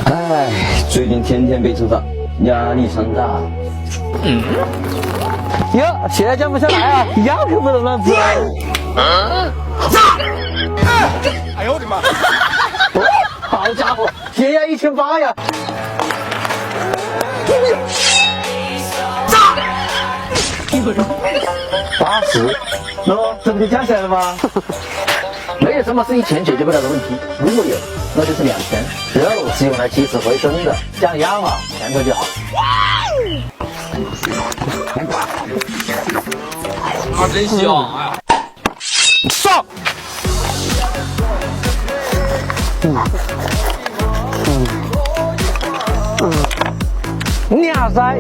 哎，最近天天被处罚，压力山大。哟，现在讲不下来啊，咬可不能乱子。哎呦我的妈！好家伙，血压1800呀！80，喏，这不就降下来了吗？没有什么是一钱解决不了的问题，如果有，那就是2000。肉是用来起死回生的，像羊啊，钱头就好。啊，真香！哎呀，上。娘噻！